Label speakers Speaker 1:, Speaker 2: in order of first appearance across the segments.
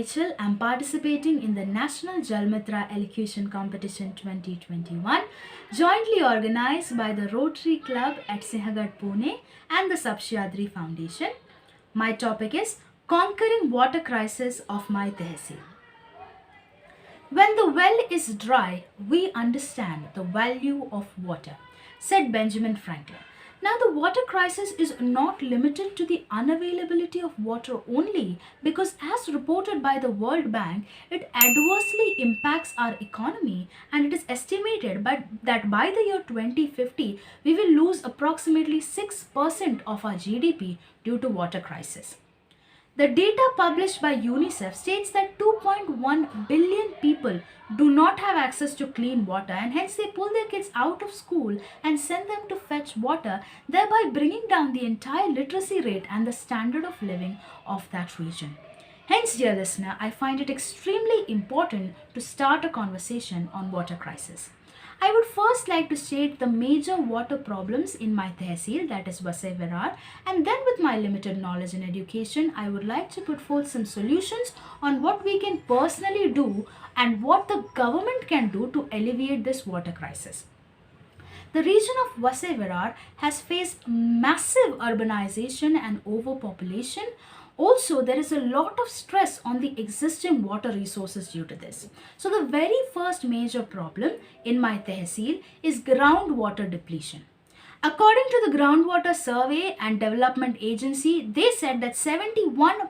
Speaker 1: Rachel. I'm participating in the National Jalmitra Elocution Competition 2021, jointly organized by the Rotary Club at Sinhagad, Pune and the Shabdsahyadri Foundation. My topic is Conquering Water Crisis of my Tehsil. When the well is dry, we understand the value of water, said Benjamin Franklin. Now, the water crisis is not limited to the unavailability of water only, because as reported by the World Bank, it adversely impacts our economy, and it is estimated that by the year 2050, we will lose approximately 6% of our GDP due to water crisis. The data published by UNICEF states that 2.1 billion people do not have access to clean water, and hence they pull their kids out of school and send them to fetch water, thereby bringing down the entire literacy rate and the standard of living of that region. Hence, dear listener, I find it extremely important to start a conversation on water crisis. I would first like to state the major water problems in my Tehsil, that is Vasai, Virar, and then with my limited knowledge and education, I would like to put forth some solutions on what we can personally do and what the government can do to alleviate this water crisis. The region of Vasai Virar has faced massive urbanization and overpopulation. Also, there is a lot of stress on the existing water resources due to this. So, the very first major problem in my Tehsil is groundwater depletion. According to the Groundwater Survey and Development Agency, they said that 71%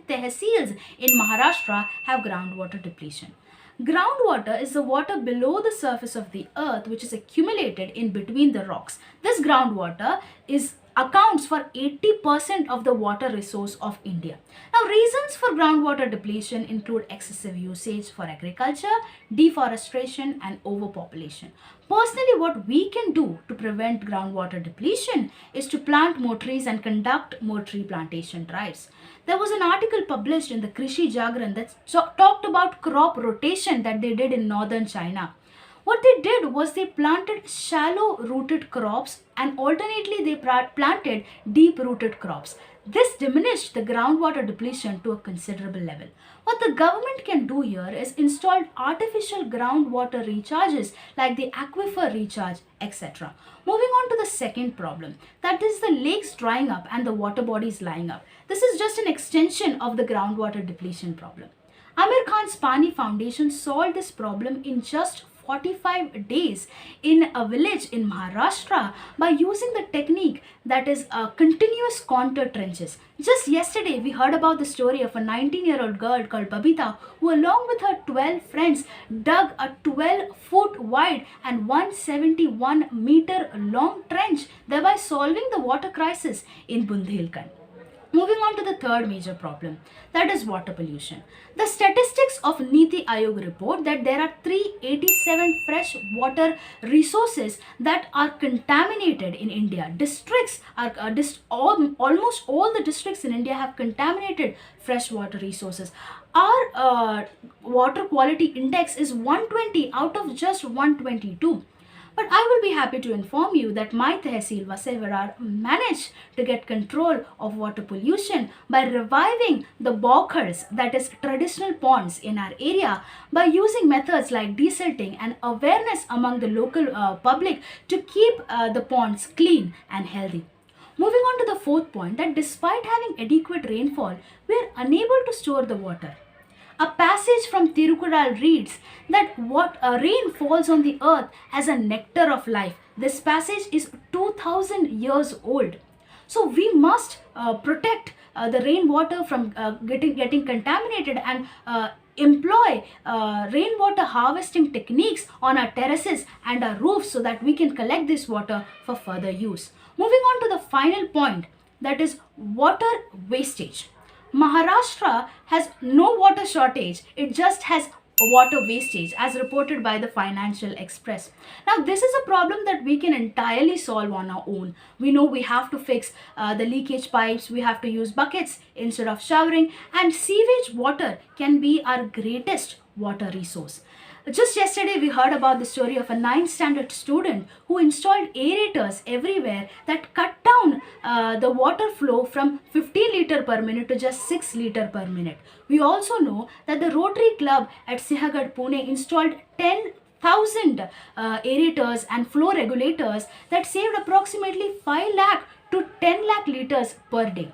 Speaker 1: Tehsils in Maharashtra have groundwater depletion. Groundwater is the water below the surface of the earth which is accumulated in between the rocks. This groundwater accounts for 80% of the water resource of India. Now, reasons for groundwater depletion include excessive usage for agriculture, deforestation, and overpopulation. Personally, what we can do to prevent groundwater depletion is to plant more trees and conduct more tree plantation drives. There was an article published in the Krishi Jagran that talked about crop rotation that they did in northern China. What they did was they planted shallow rooted crops and alternately they planted deep rooted crops. This diminished the groundwater depletion to a considerable level. What the government can do here is install artificial groundwater recharges like the aquifer recharge, etc. Moving on to the second problem, that is the lakes drying up and the water bodies lying up. This is just an extension of the groundwater depletion problem. Amir Khan's Pani Foundation solved this problem in just 45 days in a village in Maharashtra by using the technique that is continuous contour trenches. Just yesterday, we heard about the story of a 19-year-old girl called Babita who along with her 12 friends dug a 12-foot wide and 171-meter long trench, thereby solving the water crisis in Bundelkhand. Moving on to the third major problem, that is water pollution. The statistics of Niti Aayog report that there are 387 fresh water resources that are contaminated in India. Districts are almost all the districts in India have contaminated fresh water resources. Our water quality index is 120 out of just 122. But I will be happy to inform you that my Tehsil Vasai Virar managed to get control of water pollution by reviving the bokhars, that is traditional ponds in our area, by using methods like desilting and awareness among the local public to keep the ponds clean and healthy. Moving on to the fourth point, that despite having adequate rainfall, we are unable to store the water. A passage from Tirukural reads that rain falls on the earth as a nectar of life. This passage is 2000 years old. So we must protect the rainwater from getting contaminated and employ rainwater harvesting techniques on our terraces and our roofs so that we can collect this water for further use. Moving on to the final point, that is water wastage. Maharashtra has no water shortage, it just has water wastage as reported by the Financial Express. Now, this is a problem that we can entirely solve on our own. We know we have to fix the leakage pipes, we have to use buckets instead of showering, and sewage water can be our greatest water resource. Just yesterday, we heard about the story of a 9th standard student who installed aerators everywhere that cut down down the water flow from 50 liter per minute to just 6 liter per minute. We also know that the Rotary Club at Sinhagad, Pune installed 10,000 aerators and flow regulators that saved approximately 5 lakh to 10 lakh liters per day.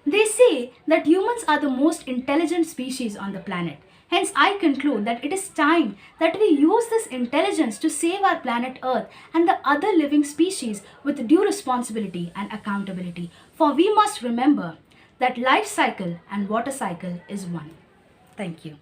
Speaker 1: They say that humans are the most intelligent species on the planet. Hence, I conclude that it is time that we use this intelligence to save our planet Earth and the other living species with due responsibility and accountability. For we must remember that life cycle and water cycle is one. Thank you.